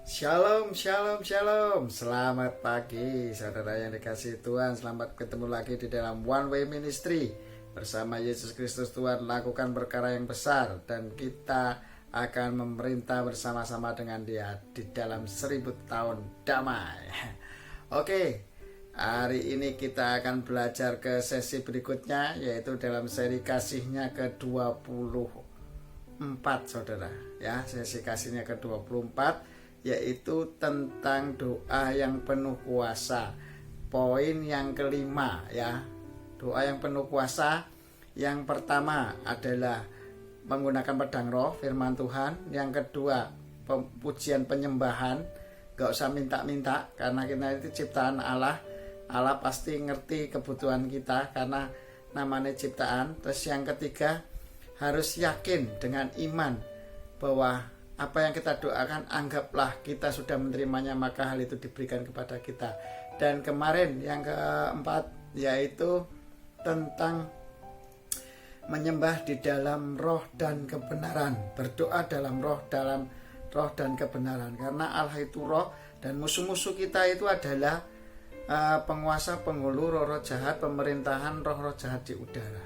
Shalom, shalom, shalom. Selamat pagi saudara yang dikasihi Tuhan. Selamat ketemu lagi di dalam One Way Ministry. Bersama Yesus Kristus Tuhan lakukan perkara yang besar, dan kita akan memerintah bersama-sama dengan Dia di dalam 1000 tahun damai. Oke, hari ini kita akan belajar ke sesi berikutnya, yaitu dalam seri kasihnya ke-24 saudara. Ya, sesi kasihnya ke-24, yaitu tentang doa yang penuh kuasa. Poin yang kelima ya, doa yang penuh kuasa. Yang pertama adalah menggunakan pedang roh, firman Tuhan. Yang kedua, pujian penyembahan. Gak usah minta-minta, karena kita itu ciptaan Allah. Allah pasti ngerti kebutuhan kita karena namanya ciptaan. Terus yang ketiga, harus yakin dengan iman bahwa apa yang kita doakan, anggaplah kita sudah menerimanya, maka hal itu diberikan kepada kita. Dan kemarin yang keempat, yaitu tentang menyembah di dalam roh dan kebenaran. Berdoa dalam roh dan kebenaran. Karena Allah itu roh, dan musuh-musuh kita itu adalah penguasa, penghulu, roh-roh jahat, pemerintahan roh-roh jahat di udara.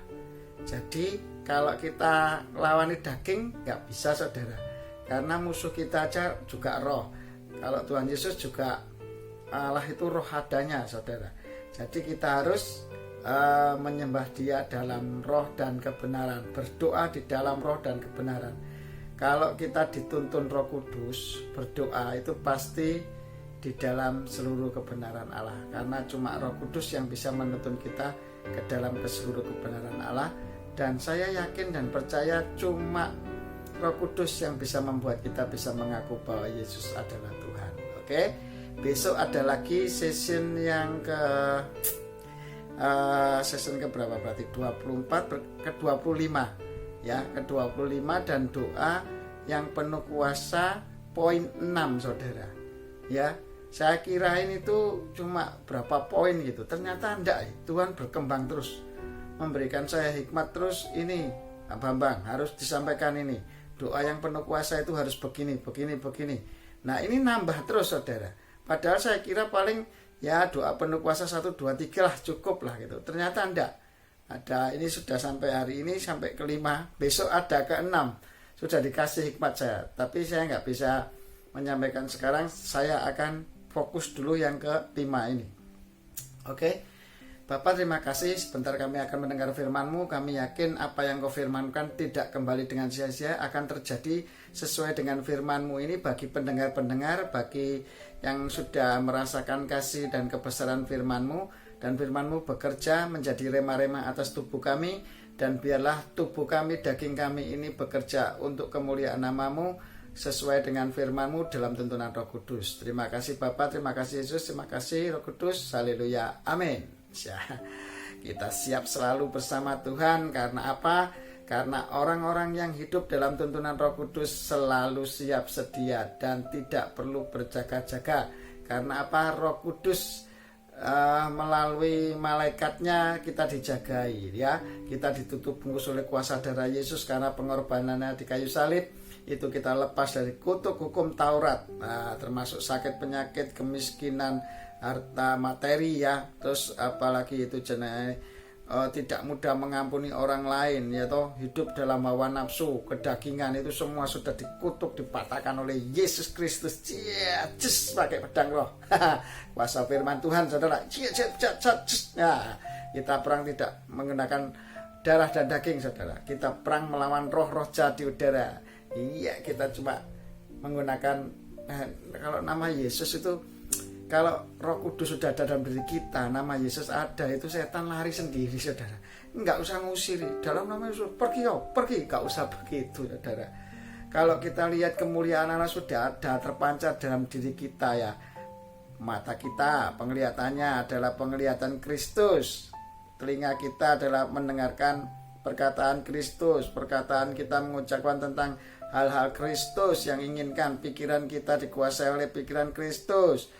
Jadi kalau kita lawani daging, gak bisa saudara, karena musuh kita aja juga roh. Kalau Tuhan Yesus juga, Allah itu roh adanya saudara. Jadi kita harus menyembah Dia dalam roh dan kebenaran, berdoa di dalam roh dan kebenaran. Kalau kita dituntun Roh Kudus berdoa, itu pasti di dalam seluruh kebenaran Allah, karena cuma Roh Kudus yang bisa menuntun kita ke dalam seluruh kebenaran Allah. Dan saya yakin dan percaya cuma Roh Kudus yang bisa membuat kita bisa mengaku bahwa Yesus adalah Tuhan. Oke, besok ada lagi session yang session ke berapa berarti? 24 ke 25 ya, ke 25, dan doa yang penuh kuasa poin 6 saudara. Ya, saya kirain itu cuma berapa poin gitu, ternyata enggak. Tuhan berkembang terus, memberikan saya hikmat terus. Ini Bambang harus disampaikan ini, doa yang penuh kuasa itu harus begini. Nah ini nambah terus saudara. Padahal saya kira paling ya doa penuh kuasa 1, 2, 3 lah, cukup lah gitu. Ternyata enggak. Ada, ini sudah sampai hari ini sampai ke-5. Besok ada ke-6. Sudah dikasih hikmat saya. Tapi saya nggak bisa menyampaikan sekarang. Saya akan fokus dulu yang ke-5 ini. Oke. Bapak, terima kasih. Sebentar kami akan mendengar firman-Mu. Kami yakin apa yang Kau firmankan tidak kembali dengan sia-sia, akan terjadi sesuai dengan firman-Mu ini bagi pendengar-pendengar, bagi yang sudah merasakan kasih dan kebesaran firman-Mu. Dan firman-Mu bekerja menjadi rema-rema atas tubuh kami. Dan biarlah tubuh kami, daging kami ini bekerja untuk kemuliaan nama-Mu sesuai dengan firman-Mu dalam tuntunan Roh Kudus. Terima kasih Bapak, terima kasih Yesus, terima kasih Roh Kudus. Haleluya, amin. Ya, kita siap selalu bersama Tuhan. Karena apa? Karena orang-orang yang hidup dalam tuntunan Roh Kudus selalu siap sedia dan tidak perlu berjaga-jaga. Karena apa? Roh Kudus melalui malaikatnya kita dijagai ya. Kita ditutup bungkus oleh kuasa darah Yesus karena pengorbanannya di kayu salib. Itu kita lepas dari kutuk hukum Taurat, termasuk sakit, penyakit, kemiskinan, harta materi ya. Terus apalagi itu tidak mudah mengampuni orang lain ya toh, hidup dalam hawa nafsu, kedagingan, itu semua sudah dikutuk, dipatahkan oleh Yesus Kristus. Just pakai pedang roh. Kuasa firman Tuhan saudara. Nah, kita perang tidak menggunakan darah dan daging saudara. Kita perang melawan roh-roh jahat di udara. Iya, kita cuma menggunakan kalau nama Yesus itu, kalau Roh Kudus sudah ada dalam diri kita, nama Yesus ada, itu setan lari sendiri saudara. Enggak usah ngusir dalam nama Yesus, pergi, enggak usah begitu saudara. Kalau kita lihat kemuliaan Allah sudah ada terpancar dalam diri kita ya. Mata kita penglihatannya adalah penglihatan Kristus. Telinga kita adalah mendengarkan perkataan Kristus. Perkataan kita mengucapkan tentang hal-hal Kristus yang inginkan. Pikiran kita dikuasai oleh pikiran Kristus.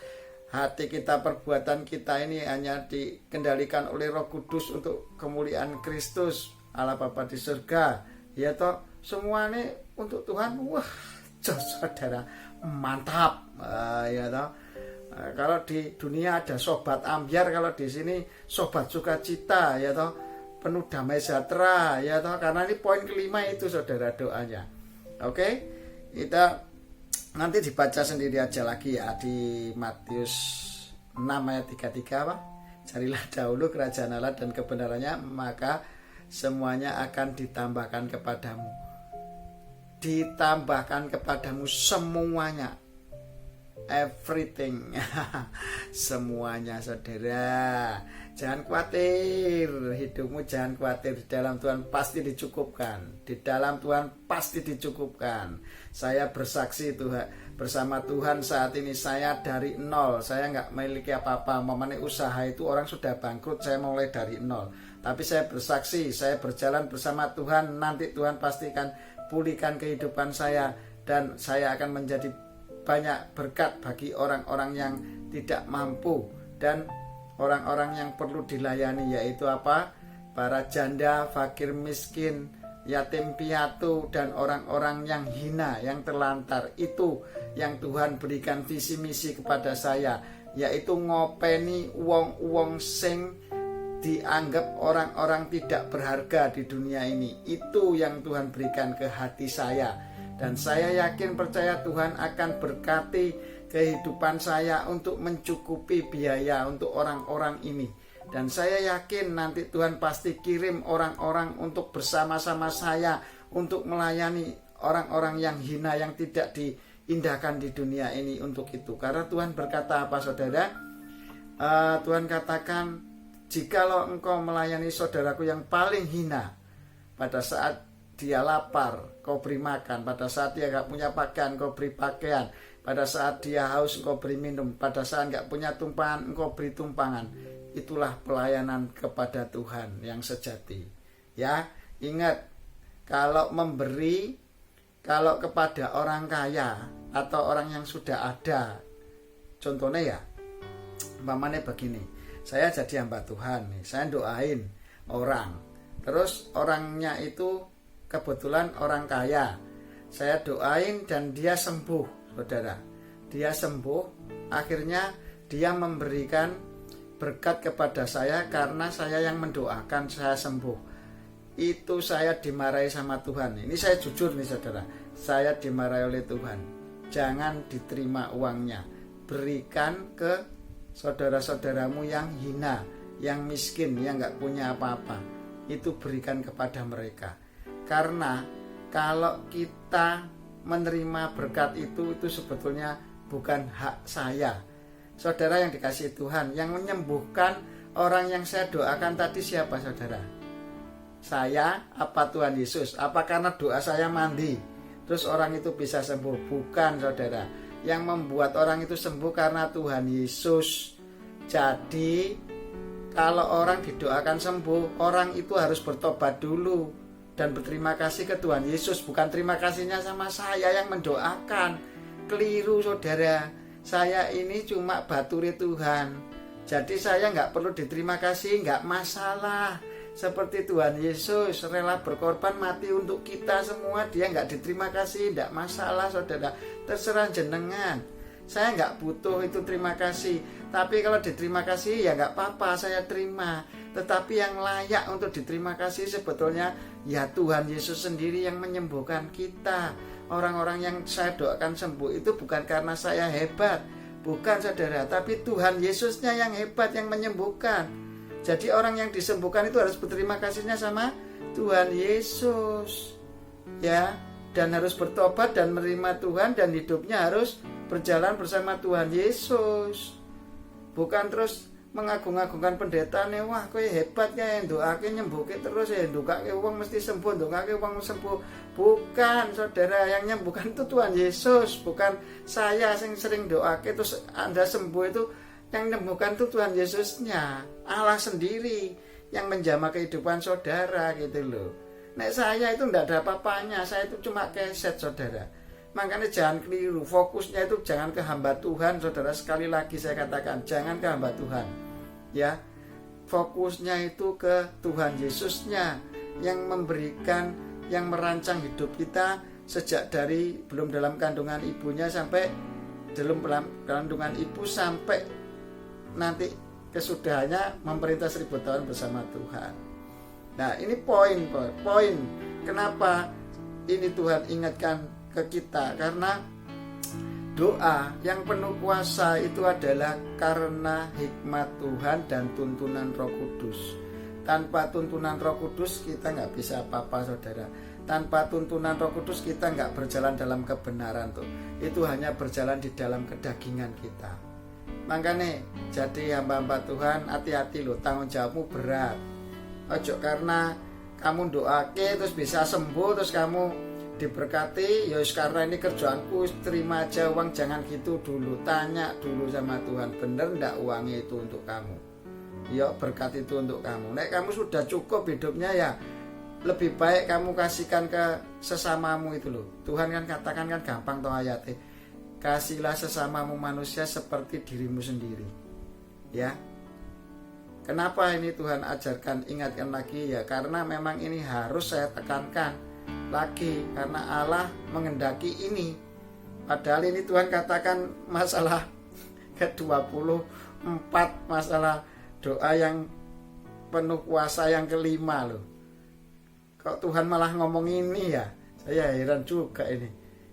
Hati kita, perbuatan kita ini hanya dikendalikan oleh Roh Kudus untuk kemuliaan Kristus, Allah Bapa di surga. Ya toh, semua ini untuk Tuhan. Wah, jos saudara, mantap. Ya toh. Kalau di dunia ada sobat ambyar, kalau di sini sobat sukacita, ya toh, penuh damai sejahtera, ya toh, karena ini poin kelima itu saudara doanya. Oke, kita nanti dibaca sendiri aja lagi ya di Matius 6 ayat 33 apa? Carilah dahulu kerajaan Allah dan kebenarannya, maka semuanya akan ditambahkan kepadamu. Ditambahkan kepadamu semuanya. Everything. Semuanya saudara. Jangan khawatir, hidupmu jangan khawatir. Di dalam Tuhan pasti dicukupkan. Di dalam Tuhan pasti dicukupkan. Saya bersaksi Tuhan, bersama Tuhan saat ini saya dari nol. Saya nggak memiliki apa-apa. Memang usaha itu orang sudah bangkrut, saya mulai dari nol. Tapi saya bersaksi, saya berjalan bersama Tuhan. Nanti Tuhan pastikan pulihkan kehidupan saya, dan saya akan menjadi banyak berkat bagi orang-orang yang tidak mampu dan orang-orang yang perlu dilayani, yaitu apa? Para janda, fakir miskin, yatim piatu, dan orang-orang yang hina, yang terlantar. Itu yang Tuhan berikan visi misi kepada saya, yaitu ngopeni wong-wong sing dianggap orang-orang tidak berharga di dunia ini. Itu yang Tuhan berikan ke hati saya, dan saya yakin percaya Tuhan akan berkati kehidupan saya untuk mencukupi biaya untuk orang-orang ini. Dan saya yakin nanti Tuhan pasti kirim orang-orang untuk bersama-sama saya untuk melayani orang-orang yang hina, yang tidak diindahkan di dunia ini untuk itu. Karena Tuhan berkata apa saudara? Tuhan katakan, jikalau engkau melayani saudaraku yang paling hina, pada saat dia lapar kau beri makan, pada saat dia gak punya pakaian kau beri pakaian, pada saat dia haus engkau beri minum, pada saat gak punya tumpangan engkau beri tumpangan. Itulah pelayanan kepada Tuhan yang sejati. Ya, ingat, kalau memberi, kalau kepada orang kaya atau orang yang sudah ada, contohnya ya, umpamanya begini, saya jadi hamba Tuhan nih, saya doain orang, terus orangnya itu kebetulan orang kaya, saya doain dan dia sembuh, saudara. Dia sembuh, akhirnya dia memberikan berkat kepada saya karena saya yang mendoakan saya sembuh. Itu saya dimarahi sama Tuhan. Ini saya jujur nih saudara, saya dimarahi oleh Tuhan. Jangan diterima uangnya, berikan ke saudara-saudaramu yang hina, yang miskin, yang gak punya apa-apa. Itu berikan kepada mereka. Karena kalau kita menerima berkat itu sebetulnya bukan hak saya. Saudara yang dikasihi Tuhan, yang menyembuhkan orang yang saya doakan tadi siapa saudara? Saya apa Tuhan Yesus? Apa karena doa saya mandi terus orang itu bisa sembuh? Bukan saudara. Yang membuat orang itu sembuh karena Tuhan Yesus. Jadi kalau orang didoakan sembuh, orang itu harus bertobat dulu dan berterima kasih ke Tuhan Yesus. Bukan terima kasihnya sama saya yang mendoakan. Keliru saudara. Saya ini cuma baturi Tuhan. Jadi saya nggak perlu diterima kasih, nggak masalah. Seperti Tuhan Yesus rela berkorban mati untuk kita semua, dia nggak diterima kasih, nggak masalah saudara. Terserah jenengan. Saya nggak butuh itu terima kasih. Tapi kalau diterima kasih ya nggak apa-apa, saya terima. Tetapi yang layak untuk diterima kasih sebetulnya ya Tuhan Yesus sendiri yang menyembuhkan kita. Orang-orang yang saya doakan sembuh itu bukan karena saya hebat, bukan saudara, tapi Tuhan Yesusnya yang hebat, yang menyembuhkan. Jadi orang yang disembuhkan itu harus berterima kasihnya sama Tuhan Yesus, ya, dan harus bertobat dan menerima Tuhan, dan hidupnya harus berjalan bersama Tuhan Yesus. Bukan terus mengagung-agungkan pendeta nih, wah kowe hebat ya, doake nyembuhke terus ya, ndokake wong mesti sembuh, ndokake wong sembuh. Bukan saudara, yang nyembuhkan itu Tuhan Yesus, bukan saya yang sering doake terus Anda sembuh. Itu yang nyembuhkan itu Tuhan Yesusnya, Allah sendiri yang menjamah kehidupan saudara gitu loh. Nek saya itu enggak ada apa-apanya, saya itu cuma keset saudara. Makanya jangan keliru, fokusnya itu jangan ke hamba Tuhan saudara. Sekali lagi saya katakan, jangan ke hamba Tuhan, ya, fokusnya itu ke Tuhan Yesusnya yang memberikan, yang merancang hidup kita sejak dari belum dalam kandungan ibunya sampai dalam kandungan ibu sampai nanti kesudahannya memerintah 1000 tahun bersama Tuhan. Nah, ini poin kenapa ini Tuhan ingatkan ke kita, karena doa yang penuh kuasa itu adalah karena hikmat Tuhan dan tuntunan Roh Kudus. Tanpa tuntunan Roh Kudus kita nggak bisa apa-apa, saudara. Tanpa tuntunan Roh Kudus kita nggak berjalan dalam kebenaran tuh. Itu hanya berjalan di dalam kedagingan kita. Makanya jadi hamba-hamba Tuhan, hati-hati loh, tanggung jawabmu berat. Ojo karena kamu doake terus bisa sembuh terus kamu diberkati, ya karena ini kerjaanku terima aja uang. Jangan gitu dulu, tanya dulu sama Tuhan, bener ndak uangnya itu untuk kamu, ya berkat itu untuk kamu. Nek kamu sudah cukup hidupnya, ya lebih baik kamu kasihkan ke sesamamu itu loh. Tuhan kan katakan kan gampang toh ayatnya, kasihlah sesamamu manusia seperti dirimu sendiri. Ya, kenapa ini Tuhan ajarkan, ingatkan lagi ya, karena memang ini harus saya tekankan lagi, karena Allah menghendaki ini. Padahal ini Tuhan katakan masalah ke-24, masalah doa yang penuh kuasa yang kelima loh. Kok Tuhan malah ngomong ini ya? Saya heran juga ini.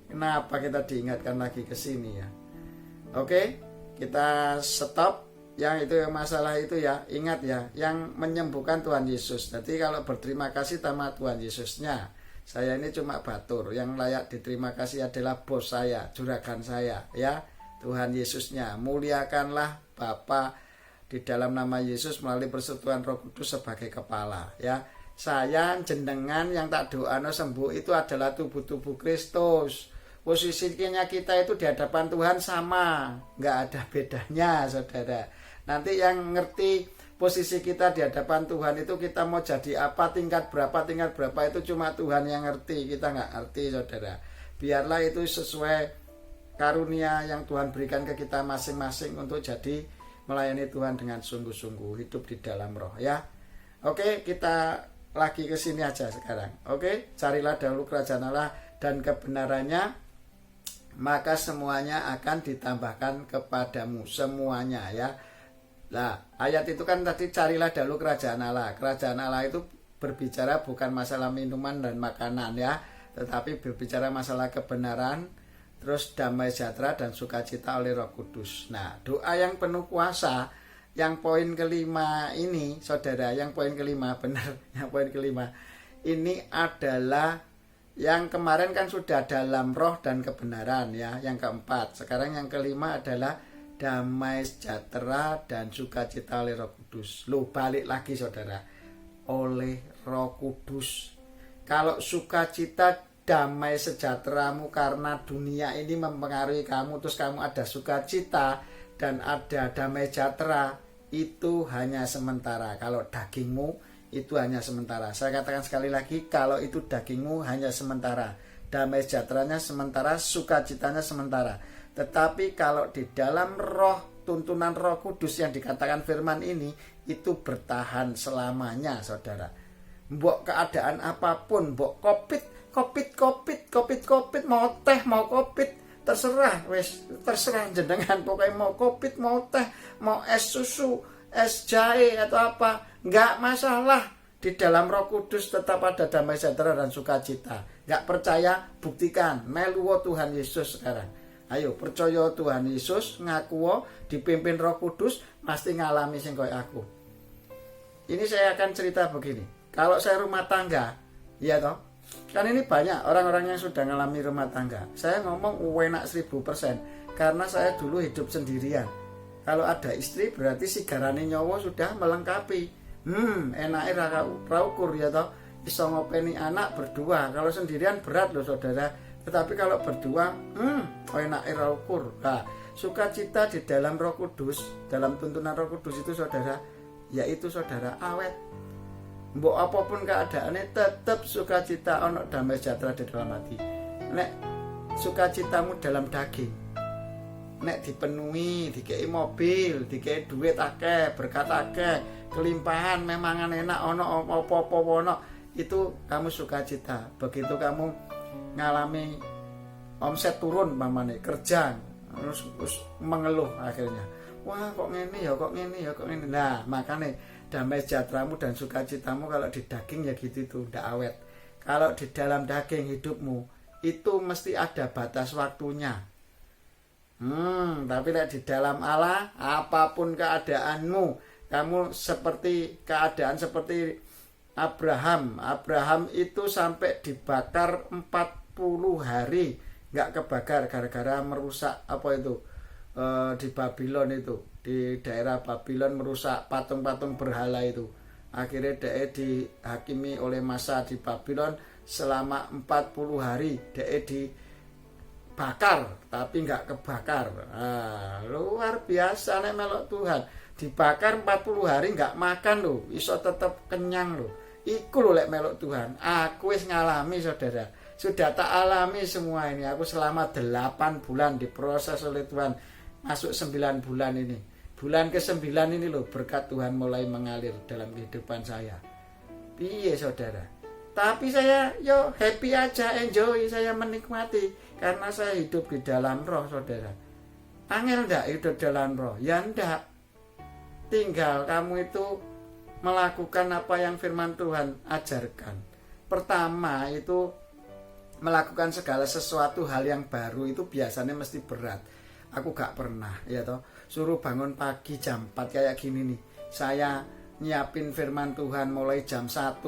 Kenapa kita diingatkan lagi ke sini ya? Oke, kita stop. Yang itu masalah itu ya, ingat ya, yang menyembuhkan Tuhan Yesus. Jadi kalau berterima kasih sama Tuhan Yesusnya, saya ini cuma batur, yang layak diterima kasih adalah bos saya, juragan saya ya, Tuhan Yesusnya. Muliakanlah Bapa di dalam nama Yesus melalui persekutuan Roh Kudus sebagai kepala ya. Saya jenengan yang tak doano sembuh itu adalah tubuh-tubuh Kristus. Posisinya kita itu di hadapan Tuhan sama, nggak ada bedanya, saudara. Nanti yang ngerti posisi kita di hadapan Tuhan itu, kita mau jadi apa, tingkat berapa itu cuma Tuhan yang ngerti, kita nggak ngerti, saudara. Biarlah itu sesuai karunia yang Tuhan berikan ke kita masing-masing untuk jadi melayani Tuhan dengan sungguh-sungguh, hidup di dalam roh ya. Oke, kita lagi ke sini aja sekarang. Oke, carilah dahulu kerajaan Allah dan kebenarannya, maka semuanya akan ditambahkan kepadamu, semuanya ya. Nah, ayat itu kan tadi carilah dahulu kerajaan Allah. Kerajaan Allah itu berbicara bukan masalah minuman dan makanan ya, tetapi berbicara masalah kebenaran, terus damai sejahtera dan sukacita oleh Roh Kudus. Nah, doa yang penuh kuasa yang poin kelima ini, saudara, yang poin kelima, benar, yang poin kelima ini adalah yang kemarin kan sudah dalam roh dan kebenaran ya, yang keempat. Sekarang yang kelima adalah damai sejahtera dan sukacita oleh Roh Kudus. Loh, balik lagi saudara, oleh Roh Kudus. Kalau sukacita damai sejahteramu karena dunia ini mempengaruhi kamu, terus kamu ada sukacita dan ada damai sejahtera, itu hanya sementara. Kalau dagingmu itu hanya sementara. Saya katakan sekali lagi, kalau itu dagingmu hanya sementara, damai sejahteranya sementara, sukacitanya sementara. Tetapi kalau di dalam roh, tuntunan Roh Kudus yang dikatakan firman ini, itu bertahan selamanya, saudara. Mbok keadaan apapun, mbok covid, mau teh, mau covid, terserah, terserah jenengan. Pokoknya mau covid, mau teh, mau es susu, es jahe atau apa, nggak masalah. Di dalam Roh Kudus tetap ada damai sejahtera dan sukacita. Nggak percaya, buktikan. Meluwo Tuhan Yesus sekarang. Ayo percaya Tuhan Yesus, ngaku dipimpin Roh Kudus, pasti ngalami sing koyo aku. Ini saya akan cerita begini. Kalau saya rumah tangga, ya toh, kan ini banyak orang-orang yang sudah ngalami rumah tangga. Saya ngomong enak 1000%, karena saya dulu hidup sendirian. Kalau ada istri berarti sigarane nyawa sudah melengkapi. Enake ra ukur ya toh, iso ngopeni anak berdua. Kalau sendirian berat loh saudara. Tetapi kalau berdua, enake ra ukur. Nah, sukacita di dalam Roh Kudus, dalam tuntunan Roh Kudus itu saudara, yaitu saudara awet. Mbok apapun keadaannya tetap sukacita, ono damai sejahtera di dalam hati. Nek sukacitamu dalam daging, nek dipenuhi, dikei mobil, dikei duit akeh, berkat akeh, kelimpahan, memangan enak, ono apa-apa ono, itu kamu sukacita. Begitu kamu ngalami omset turun mamane kerja terus mengeluh akhirnya, wah kok ngene ya, kok ngene ya, kok ngene. Nah makanya damai sejahteramu dan sukacitamu kalau di daging ya gitu itu ndak awet. Kalau di dalam daging hidupmu itu mesti ada batas waktunya. Tapi di dalam Allah apapun keadaanmu, kamu seperti keadaan seperti Abraham. Abraham itu sampai dibakar 40 hari nggak kebakar gara-gara merusak apa itu di Babylon itu, di daerah Babylon merusak patung-patung berhala itu. Akhirnya dia dihakimi oleh masa di Babylon selama 40 hari dia dibakar tapi nggak kebakar. Luar biasa nih melok Tuhan, dibakar 40 hari nggak makan loh, iso tetap kenyang loh. Iku loh lek melok Tuhan. Aku wis ngalami saudara, sudah tak alami semua ini. Aku selama 8 bulan diproses oleh Tuhan, masuk 9 bulan ini. Bulan ke-9 ini loh berkat Tuhan mulai mengalir dalam kehidupan saya. Piye saudara? Tapi saya yo happy aja, enjoy, saya menikmati karena saya hidup di dalam roh saudara. Angel ndak hidup dalam roh? Ya ndak. Tinggal kamu itu melakukan apa yang firman Tuhan ajarkan. Pertama itu melakukan segala sesuatu hal yang baru itu biasanya mesti berat. Aku gak pernah ya toh suruh bangun pagi jam 4 kayak gini nih. Saya nyiapin firman Tuhan mulai jam 1,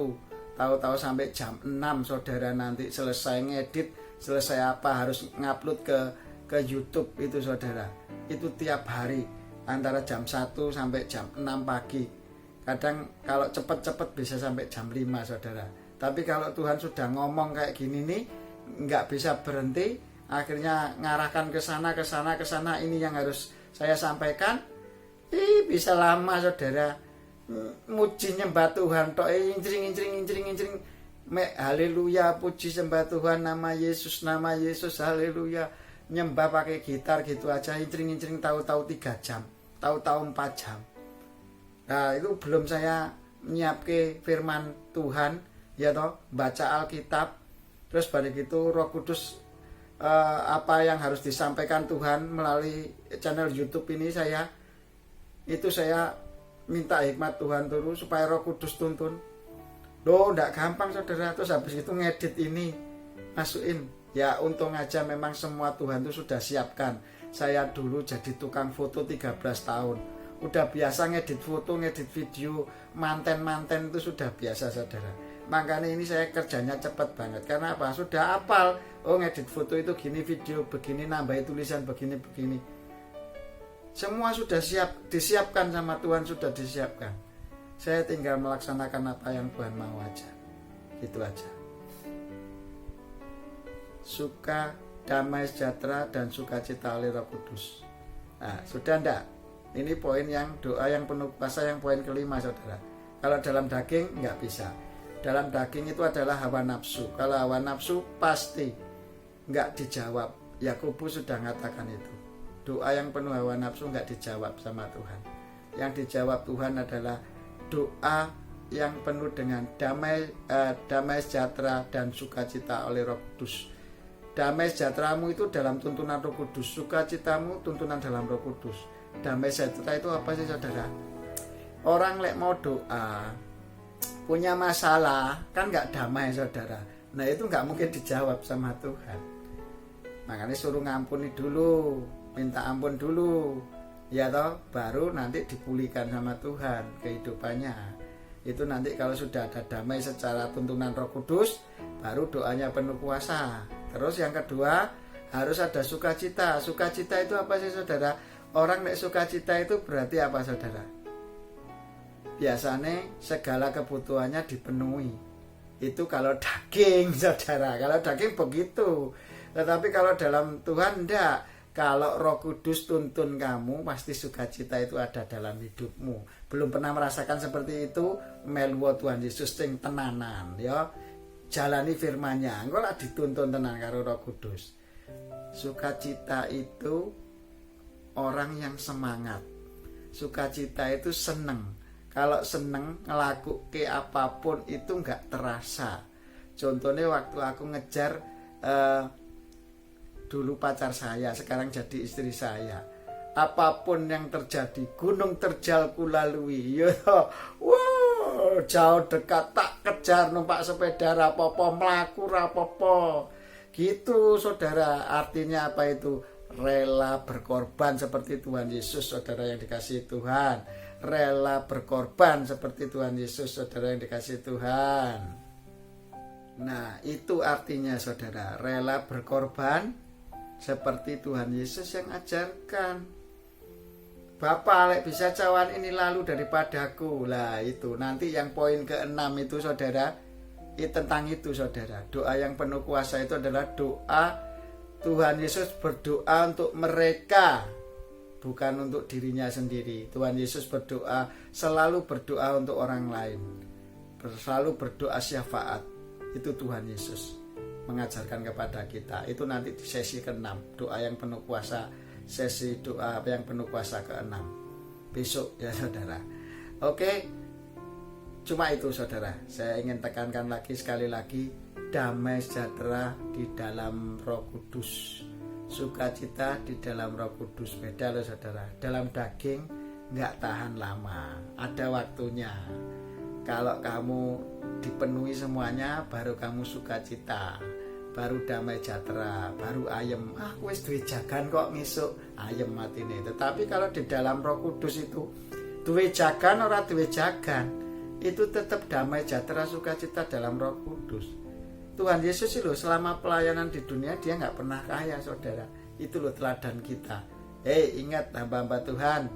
tahu-tahu sampai jam 6 saudara, nanti selesai ngedit, selesai apa harus ngupload ke YouTube itu saudara. Itu tiap hari antara jam 1 sampai jam 6 pagi. Kadang kalau cepet-cepet bisa sampai jam 5 saudara. Tapi kalau Tuhan sudah ngomong kayak gini nih, nggak bisa berhenti. Akhirnya ngarahkan ke sana, ini yang harus saya sampaikan. Bisa lama saudara. Muji nyembah Tuhan tok incring. Haleluya, puji sembah Tuhan, nama Yesus, haleluya. Nyembah pakai gitar gitu aja, incring tahu-tahu 3 jam, tahu-tahu 4 jam. Nah itu belum saya nyiapke firman Tuhan ya toh, baca Alkitab. Terus balik itu Roh Kudus apa yang harus disampaikan Tuhan melalui channel YouTube ini, saya minta hikmat Tuhan terus supaya Roh Kudus tuntun. Loh ndak gampang saudara. Terus habis itu ngedit ini, masukin. Ya untung aja memang semua Tuhan itu sudah siapkan. Saya dulu jadi tukang foto 13 tahun. Udah biasa ngedit foto, ngedit video, manten itu sudah biasa saudara. Makanya ini saya kerjanya cepat banget. Karena apa? Sudah hafal. Oh ngedit foto itu gini, video begini, nambahin tulisan begini. Semua sudah disiapkan sama Tuhan, sudah disiapkan. Saya tinggal melaksanakan apa yang Tuhan mau aja. Gitu aja. Suka, damai sejahtera dan sukacita oleh Roh Kudus. Nah, sudah ndak? Ini poin yang doa yang penuh kuasa, yang poin kelima saudara. Kalau dalam daging nggak bisa. Dalam daging itu adalah hawa nafsu. Kalau hawa nafsu pasti nggak dijawab. Yakobus sudah mengatakan itu. Doa yang penuh hawa nafsu nggak dijawab sama Tuhan. Yang dijawab Tuhan adalah doa yang penuh dengan damai sejahtera dan sukacita oleh Roh Kudus. Damai sejahteramu itu dalam tuntunan Roh Kudus, sukacitamu tuntunan dalam Roh Kudus. Damai sejahtera itu apa sih saudara? Orang lek mau doa punya masalah kan nggak damai saudara. Nah itu nggak mungkin dijawab sama Tuhan. Makanya suruh ngampuni dulu, minta ampun dulu, ya toh, baru nanti dipulihkan sama Tuhan kehidupannya. Itu nanti kalau sudah ada damai secara tuntunan Roh Kudus, baru doanya penuh kuasa. Terus yang kedua harus ada sukacita. Sukacita itu apa sih saudara? Orang nek sukacita itu berarti apa saudara? Biasanya segala kebutuhannya dipenuhi. Itu kalau daging saudara. Kalau daging begitu. Tetapi kalau dalam Tuhan enggak. Kalau Roh Kudus tuntun kamu, pasti sukacita itu ada dalam hidupmu. Belum pernah merasakan seperti itu, melu Tuhan Yesus sing tenanan ya. Jalani firman-Nya. Engko lak dituntun tenan karo Roh Kudus. Sukacita itu orang yang semangat. Sukacita itu seneng. Kalau seneng ngelakuke apapun itu enggak terasa. Contohnya waktu aku ngejar dulu pacar saya, sekarang jadi istri saya. Apapun yang terjadi, gunung terjal ku lalui, ya, wow, jauh dekat tak kejar, numpak sepeda rapopo, melaku rapopo, gitu saudara. Artinya apa itu? Rela berkorban seperti Tuhan Yesus, saudara yang dikasihi Tuhan. Rela berkorban seperti Tuhan Yesus, saudara yang dikasihi Tuhan. Nah, itu artinya saudara, rela berkorban seperti Tuhan Yesus yang ajarkan. Bapak lek bisa cawan ini lalu daripadaku. Lah itu nanti yang poin ke-6 itu saudara, tentang itu saudara. Doa yang penuh kuasa itu adalah doa Tuhan Yesus berdoa untuk mereka, bukan untuk dirinya sendiri. Tuhan Yesus berdoa, selalu berdoa untuk orang lain, selalu berdoa syafaat. Itu Tuhan Yesus mengajarkan kepada kita. Itu nanti di sesi ke-6, doa yang penuh kuasa, sesi doa yang penuh kuasa ke-6 besok ya saudara. Oke, cuma itu saudara, saya ingin tekankan lagi sekali lagi, damai sejahtera di dalam Roh Kudus, sukacita di dalam Roh Kudus. Beda loh saudara, dalam daging nggak tahan lama, ada waktunya. Kalau kamu dipenuhi semuanya, baru kamu sukacita, baru damai sejahtera, baru ayem. Aku wis duwe jagan kok ngisuk, ayem matine. Tetapi kalau di dalam Roh Kudus itu duwe jagan ora duwe jagan, itu tetap damai sejahtera sukacita dalam Roh Kudus. Tuhan Yesus itu selama pelayanan di dunia dia nggak pernah kaya saudara. Itu loh teladan kita. Ingat hamba-hamba Tuhan,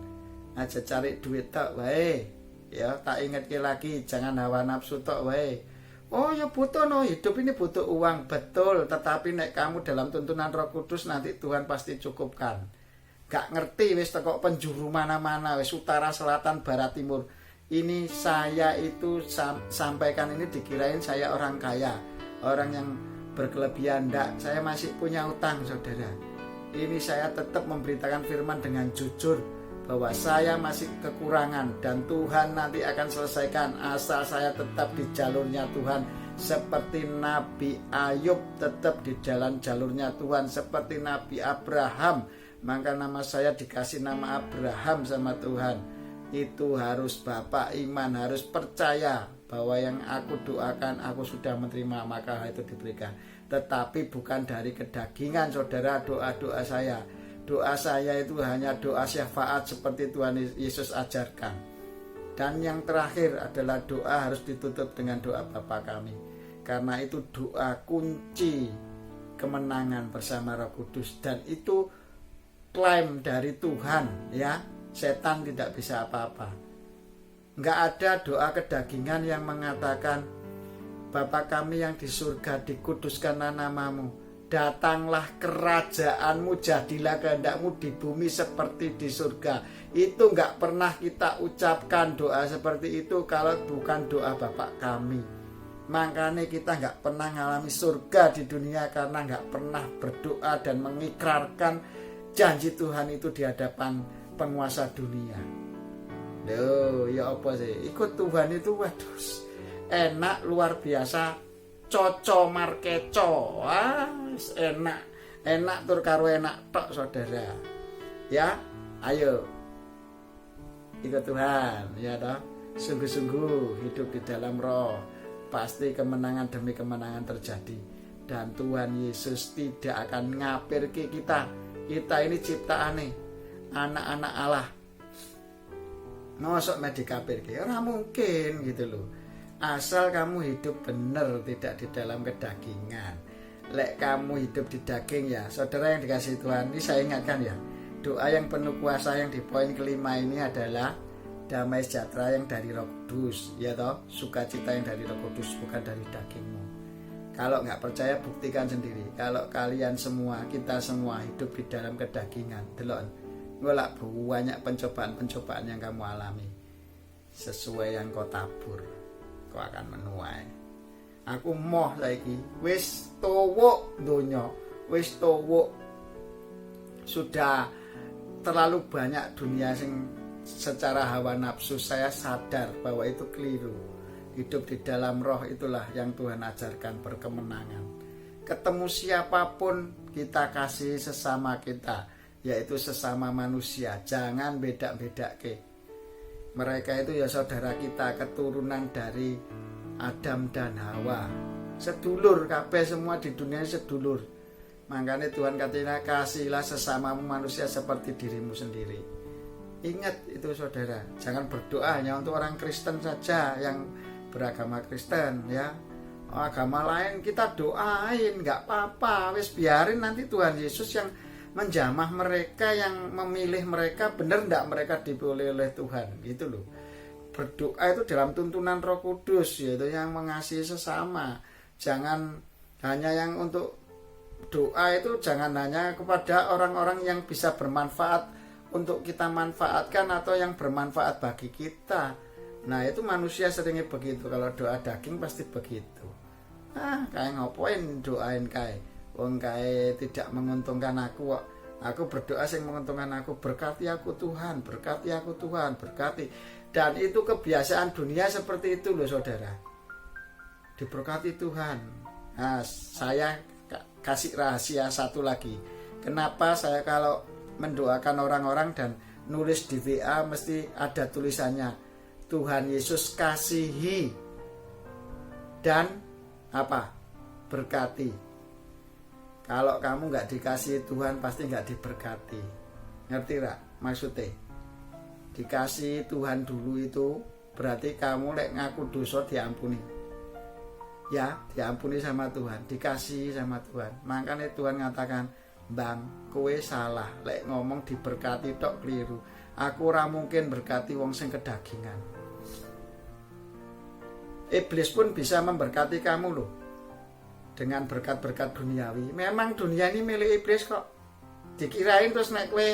aja cari duit tok wae. Ya, tak ingat lagi, jangan hawa nafsu tok wae. Oh ya butuh no, hidup ini butuh uang, betul. Tetapi nek kamu dalam tuntunan Roh Kudus, nanti Tuhan pasti cukupkan. Gak ngerti wis teko penjuru mana-mana, wis utara, selatan, barat, timur. Ini saya itu sampaikan ini dikirain saya orang kaya, orang yang berkelebihan. Ndak, saya masih punya utang saudara. Ini saya tetap memberitakan firman dengan jujur, bahwa saya masih kekurangan dan Tuhan nanti akan selesaikan, asal saya tetap di jalurnya Tuhan. Seperti Nabi Ayub tetap di jalan jalurnya Tuhan, seperti Nabi Abraham, maka nama saya dikasih nama Abraham sama Tuhan. Itu harus Bapak iman, harus percaya bahwa yang aku doakan aku sudah menerima, maka itu diberikan. Tetapi bukan dari kedagingan saudara doa-doa saya. Doa saya itu hanya doa syafaat seperti Tuhan Yesus ajarkan. Dan yang terakhir adalah doa harus ditutup dengan doa Bapa kami. Karena itu doa kunci kemenangan bersama Roh Kudus. Dan itu klaim dari Tuhan ya. Setan tidak bisa apa-apa. Enggak ada doa kedagingan yang mengatakan, Bapa kami yang di surga, dikuduskanlah namamu. Datanglah kerajaanmu, jadilah kehendakmu di bumi seperti di surga. Itu enggak pernah kita ucapkan doa seperti itu kalau bukan doa Bapak kami. Makanya kita enggak pernah mengalami surga di dunia karena enggak pernah berdoa dan mengikrarkan janji Tuhan itu di hadapan penguasa dunia. Loh, ya apa sih? Ikut Tuhan itu waduh, enak luar biasa. Coco markeco, enak tur karo enak tok saudara. Ya, ayo ikut Tuhan, ya toh. Sungguh-sungguh hidup di dalam Roh, pasti kemenangan demi kemenangan terjadi. Dan Tuhan Yesus tidak akan ngapir ke kita. Kita ini ciptaane, anak-anak Allah. Mosok medikapir ke, ora mungkin gitu loh. Asal kamu hidup benar, tidak di dalam kedagingan. Lek kamu hidup di daging ya, saudara yang dikasih Tuhan, ini saya ingatkan ya, doa yang penuh kuasa yang di poin kelima ini adalah damai sejahtera yang dari Roh Kudus, ya toh, sukacita yang dari Roh Kudus, bukan dari dagingmu. Kalau nggak percaya buktikan sendiri. Kalau kalian semua, kita semua hidup di dalam kedagingan, delok, ngolak banyak pencobaan-pencobaan yang kamu alami, sesuai yang kau tabur, kau akan menuai. Aku moh saiki wis tuwuk donya, wis tuwuk, sudah terlalu banyak dunia sing secara hawa nafsu. Saya sadar bahwa itu keliru. Hidup di dalam Roh itulah yang Tuhan ajarkan berkemenangan. ketemu siapapun kita kasih sesama kita, yaitu sesama manusia. Jangan beda-bedake. Mereka itu ya saudara kita, keturunan dari Adam dan Hawa, sedulur kabeh, semua di dunia sedulur. Makanya Tuhan katanya kasihlah sesamamu manusia seperti dirimu sendiri. Ingat itu saudara, jangan berdoa hanya untuk orang Kristen saja yang beragama Kristen ya. Agama lain kita doain nggak apa-apa, wis biarin nanti Tuhan Yesus yang menjamah mereka, yang memilih mereka. Bener ndak mereka dipilih oleh Tuhan gitu loh. Berdoa itu dalam tuntunan Roh Kudus, yaitu yang mengasihi sesama. Jangan hanya yang untuk doa itu, jangan hanya kepada orang-orang yang bisa bermanfaat untuk kita manfaatkan atau yang bermanfaat bagi kita. Nah itu manusia seringnya begitu. Kalau doa daging pasti begitu. Kayak ngapain doain kayak wong kayak tidak menguntungkan aku kok. Aku berdoa sing menguntungkan aku. Berkati aku Tuhan, berkati aku Tuhan, berkati. Dan itu kebiasaan dunia seperti itu loh saudara. Diberkati Tuhan. Nah saya kasih rahasia satu lagi. Kenapa saya kalau mendoakan orang-orang dan nulis di WA mesti ada tulisannya Tuhan Yesus kasihi dan apa? Berkati. Kalau kamu nggak dikasihi Tuhan pasti nggak diberkati. Ngerti gak maksudnya? Dikasihi Tuhan dulu itu berarti kamu lek ngaku dosa diampuni. Ya, diampuni sama Tuhan, dikasihi sama Tuhan. Makanya Tuhan ngatakan, Bang, kowe salah lek ngomong diberkati tok keliru. Aku ora mungkin berkati wong sing kedagingan. Iblis pun bisa memberkati kamu loh, dengan berkat-berkat duniawi. Memang dunia ini milik iblis kok. Dikirain terus nek kowe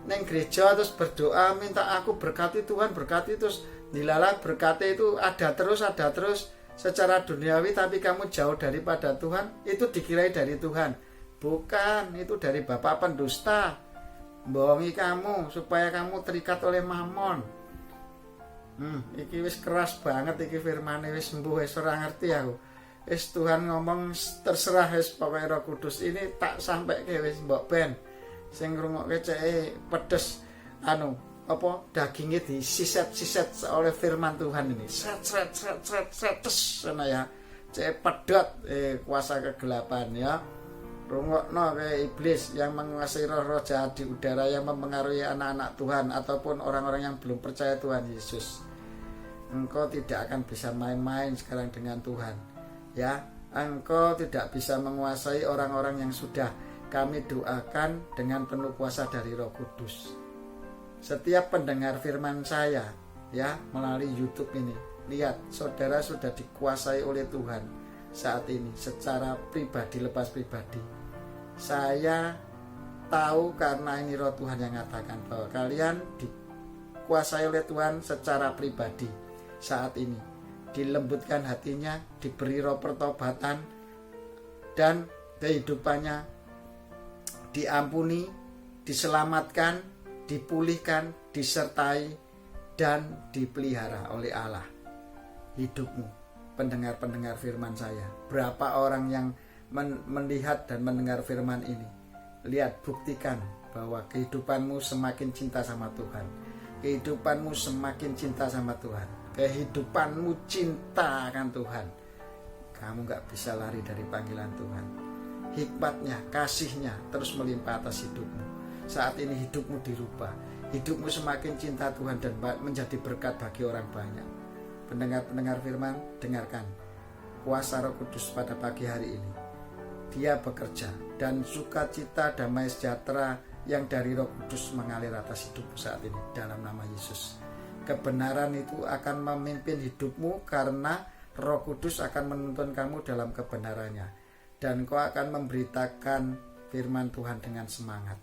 neng gereja terus berdoa minta aku berkati Tuhan, berkati, terus dilala berkati itu ada terus secara duniawi, tapi kamu jauh daripada Tuhan, itu dikirai dari Tuhan. Bukan, itu dari bapak pendusta, bohongi kamu supaya kamu terikat oleh mamon. Iki wis keras banget iki firmane, wis sembuh, wis ora ngerti aku. Wis Tuhan ngomong terserah, wis pokoke Roh Kudus ini tak sampai ke wis mbok ben sing ngrungokke ceke pedes dagingnya disiset-siset oleh firman Tuhan ini. Sret ya. Cek pedot kuasa kegelapan ya. Rungokno ke iblis yang menguasai roh-roh jahat di udara, yang mempengaruhi anak-anak Tuhan ataupun orang-orang yang belum percaya Tuhan Yesus. Engkau tidak akan bisa main-main sekarang dengan Tuhan. Ya, engkau tidak bisa menguasai orang-orang yang sudah kami doakan dengan penuh kuasa dari Roh Kudus. Setiap pendengar firman saya ya melalui YouTube ini, lihat saudara sudah dikuasai oleh Tuhan saat ini secara pribadi, lepas pribadi. Saya tahu karena ini Roh Tuhan yang mengatakan bahwa kalian dikuasai oleh Tuhan secara pribadi saat ini. Dilembutkan hatinya, diberi roh pertobatan, dan kehidupannya diampuni, diselamatkan, dipulihkan, disertai, dan dipelihara oleh Allah. Hidupmu, pendengar-pendengar firman saya, berapa orang yang melihat dan mendengar firman ini, lihat, buktikan bahwa kehidupanmu semakin cinta sama Tuhan, kehidupanmu semakin cinta sama Tuhan, kehidupanmu cinta akan Tuhan. Kamu gak bisa lari dari panggilan Tuhan. Hikmatnya, kasihnya terus melimpah atas hidupmu. Saat ini hidupmu dirubah, hidupmu semakin cinta Tuhan dan menjadi berkat bagi orang banyak. Pendengar-pendengar firman, dengarkan kuasa Roh Kudus pada pagi hari ini. Dia bekerja, dan sukacita, damai sejahtera yang dari Roh Kudus mengalir atas hidupmu saat ini dalam nama Yesus. Kebenaran itu akan memimpin hidupmu karena Roh Kudus akan menuntun kamu dalam kebenarannya, dan kau akan memberitakan firman Tuhan dengan semangat.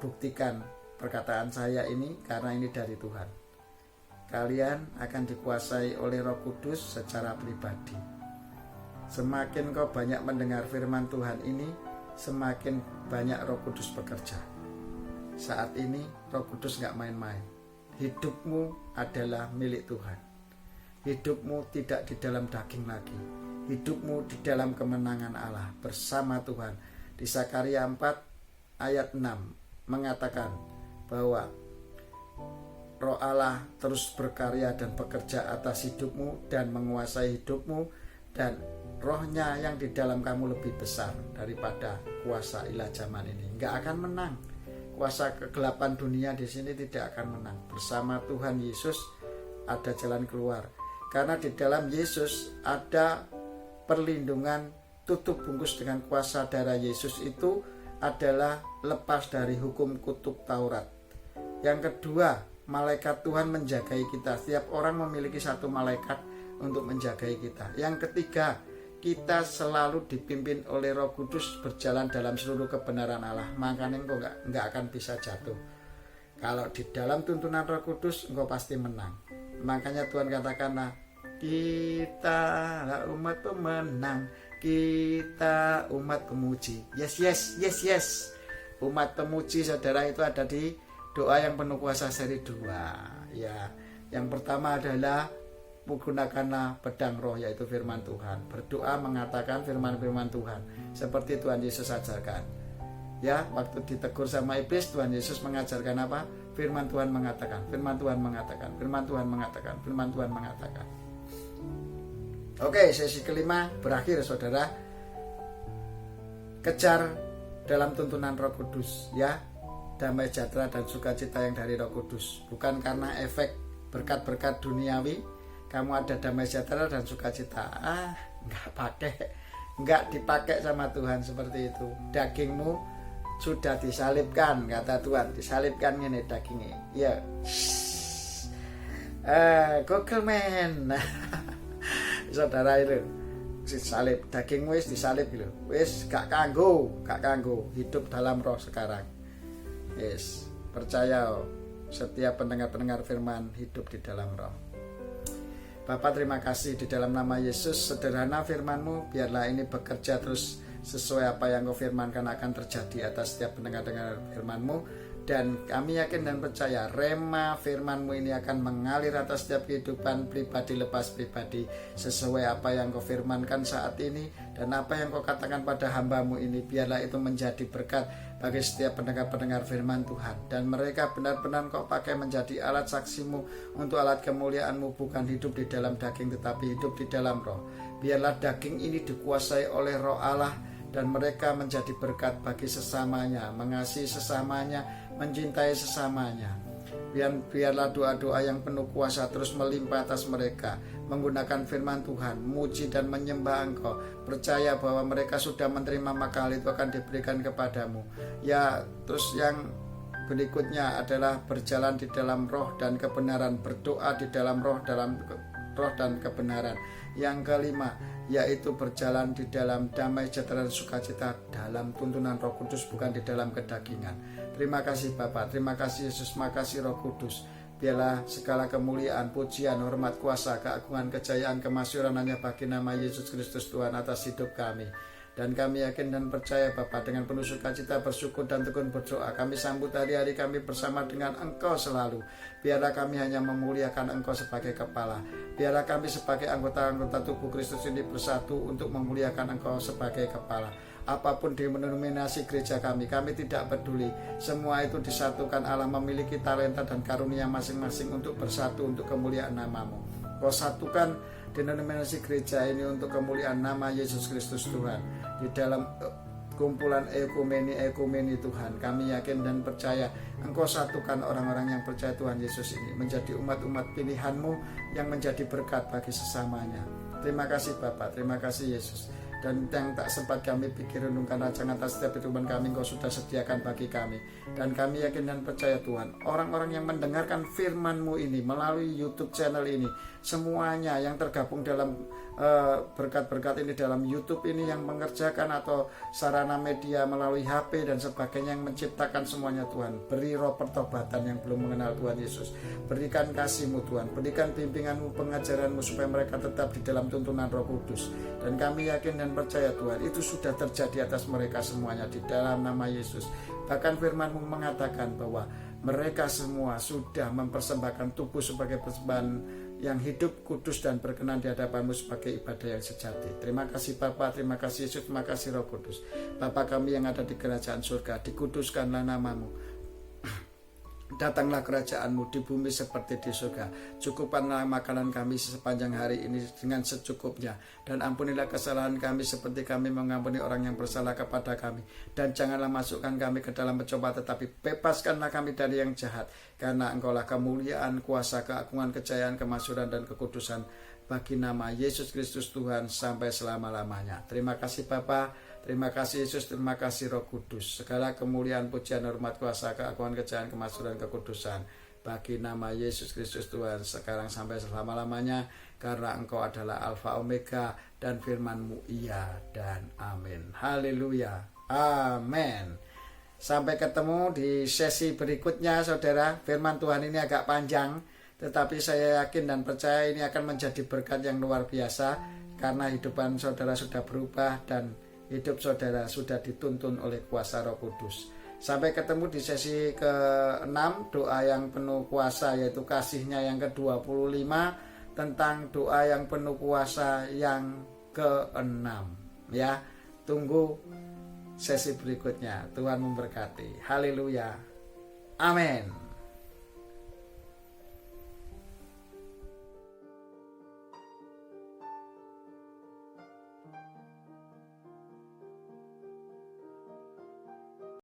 Buktikan perkataan saya ini karena ini dari Tuhan. Kalian akan dikuasai oleh Roh Kudus secara pribadi. Semakin kau banyak mendengar firman Tuhan ini, semakin banyak Roh Kudus bekerja. Saat ini Roh Kudus gak main-main. Hidupmu adalah milik Tuhan. Hidupmu tidak di dalam daging lagi. hidupmu di dalam kemenangan Allah bersama Tuhan. Di Zakaria 4 ayat 6 mengatakan bahwa Roh Allah terus berkarya dan bekerja atas hidupmu dan menguasai hidupmu, dan rohnya yang di dalam kamu lebih besar daripada kuasa ilah zaman ini. Enggak akan menang. Kuasa kegelapan dunia di sini tidak akan menang. Bersama Tuhan Yesus ada jalan keluar. Karena di dalam Yesus ada perlindungan, tutup bungkus dengan kuasa darah Yesus itu adalah lepas dari hukum kutub Taurat. Yang kedua, malaikat Tuhan menjagai kita. Setiap orang memiliki satu malaikat untuk menjagai kita. Yang ketiga, kita selalu dipimpin oleh Roh Kudus berjalan dalam seluruh kebenaran Allah. Makanya engkau enggak akan bisa jatuh. Kalau di dalam tuntunan Roh Kudus, engkau pasti menang. Makanya Tuhan katakanlah, kita umat pemenang, kita umat pemuji. Yes. Umat pemuji, saudara, itu ada di doa yang penuh kuasa seri 2. Ya, yang pertama adalah menggunakanlah pedang roh, yaitu firman Tuhan. Berdoa mengatakan firman-firman Tuhan seperti Tuhan Yesus ajarkan. Ya, waktu ditegur sama iblis, Tuhan Yesus mengajarkan apa? Firman Tuhan mengatakan, firman Tuhan mengatakan, firman Tuhan mengatakan, firman Tuhan mengatakan. Oke, sesi kelima berakhir, saudara. Kejar dalam tuntunan Roh Kudus, ya. Damai sejahtera dan sukacita yang dari Roh Kudus. Bukan karena efek berkat-berkat duniawi kamu ada damai sejahtera dan sukacita. Enggak dipakai sama Tuhan seperti itu. Dagingmu sudah disalibkan, kata Tuhan. Disalibkan ini dagingnya. Ya. Google man. Saudara itu disalib, dagingmu wis disalib gitu. Wis gak kanggo hidup dalam roh sekarang. Yes, percaya setiap pendengar-pendengar firman hidup di dalam roh. Bapak, terima kasih di dalam nama Yesus. Sederhana firman-Mu, biarlah ini bekerja terus sesuai apa yang Kau firmankan akan terjadi atas setiap pendengar-pendengar firman-Mu. Dan kami yakin dan percaya rema firman-Mu ini akan mengalir atas setiap kehidupan pribadi lepas pribadi sesuai apa yang Kau firmankan saat ini dan apa yang Kau katakan pada hamba-Mu ini. Biarlah itu menjadi berkat bagi setiap pendengar-pendengar firman Tuhan, dan mereka benar-benar Kau pakai menjadi alat saksi-Mu untuk alat kemuliaan-Mu, bukan hidup di dalam daging tetapi hidup di dalam roh. Biarlah daging ini dikuasai oleh Roh Allah dan mereka menjadi berkat bagi sesamanya, mengasihi sesamanya, mencintai sesamanya. Biarlah doa-doa yang penuh kuasa terus melimpah atas mereka, menggunakan firman Tuhan, muji dan menyembah Engkau, percaya bahwa mereka sudah menerima maka hal itu akan diberikan kepadamu. Ya, terus yang berikutnya adalah berjalan di dalam roh dan kebenaran, berdoa di dalam roh dan kebenaran. Yang kelima, yaitu berjalan di dalam damai sejahtera dan sukacita dalam tuntunan Roh Kudus, bukan di dalam kedagingan. Terima kasih Bapa, terima kasih Yesus, makasih Roh Kudus. Biarlah segala kemuliaan, pujian, hormat, kuasa, keagungan, kejayaan, kemasyhuran hanya bagi nama Yesus Kristus Tuhan atas hidup kami. Dan kami yakin dan percaya Bapa, dengan penuh sukacita bersyukur dan tekun berdoa, kami sambut hari-hari kami bersama dengan Engkau selalu. Biarlah kami hanya memuliakan Engkau sebagai kepala. Biarlah kami sebagai anggota-anggota tubuh Kristus ini bersatu untuk memuliakan Engkau sebagai kepala. Apapun denominasi gereja kami tidak peduli. Semua itu disatukan. Allah memiliki talenta dan karunia masing-masing untuk bersatu untuk kemuliaan nama-Mu. Kau satukan denominasi gereja ini untuk kemuliaan nama Yesus Kristus Tuhan. Di dalam kumpulan ekumeni Tuhan, kami yakin dan percaya Engkau satukan orang-orang yang percaya Tuhan Yesus ini menjadi umat-umat pilihan-Mu yang menjadi berkat bagi sesamanya. Terima kasih Bapak, terima kasih Yesus. Dan yang tak sempat kami pikir renungkan rancangan atas setiap hidupan kami, Engkau sudah sediakan bagi kami. Dan kami yakin dan percaya Tuhan, orang-orang yang mendengarkan firman-Mu ini melalui YouTube channel ini, semuanya yang tergabung dalam berkat-berkat ini dalam YouTube ini, yang mengerjakan atau sarana media melalui HP dan sebagainya, yang menciptakan semuanya Tuhan, beri roh pertobatan yang belum mengenal Tuhan Yesus. Berikan kasih-Mu Tuhan, berikan bimbingan-Mu, pengajaran-Mu supaya mereka tetap di dalam tuntunan Roh Kudus. Dan kami yakin dan percaya Tuhan, itu sudah terjadi atas mereka semuanya di dalam nama Yesus. Bahkan firman-Mu mengatakan bahwa mereka semua sudah mempersembahkan tubuh sebagai persembahan yang hidup, kudus, dan berkenan di hadapan-Mu sebagai ibadah yang sejati. Terima kasih Bapa, terima kasih Yesus, terima kasih Roh Kudus. Bapa kami yang ada di kerajaan surga, dikuduskanlah nama-Mu. Datanglah kerajaan-Mu di bumi seperti di surga. Cukupkanlah makanan kami sepanjang hari ini dengan secukupnya. Dan ampunilah kesalahan kami seperti kami mengampuni orang yang bersalah kepada kami. Dan janganlah masukkan kami ke dalam pencobaan, tetapi bebaskanlah kami dari yang jahat. Karena Engkaulah kemuliaan, kuasa, keagungan, kejayaan, kemasyhuran, dan kekudusan bagi nama Yesus Kristus Tuhan sampai selama-lamanya. Terima kasih Bapa, terima kasih Yesus, terima kasih Roh Kudus. Segala kemuliaan, pujian, hormat, kuasa, keagungan, kejayaan, kemasyhuran, kekudusan bagi nama Yesus Kristus Tuhan sekarang sampai selama-lamanya, karena Engkau adalah Alfa Omega dan firman-Mu iya dan amin. Haleluya. Amin. Sampai ketemu di sesi berikutnya saudara. Firman Tuhan ini agak panjang, tetapi saya yakin dan percaya ini akan menjadi berkat yang luar biasa, karena hidupan saudara sudah berubah dan hidup saudara sudah dituntun oleh kuasa Roh Kudus. Sampai ketemu di sesi ke-6, doa yang penuh kuasa, yaitu kasihnya yang ke-25, tentang doa yang penuh kuasa yang ke-6. Ya, tunggu sesi berikutnya. Tuhan memberkati. Haleluya. Amin.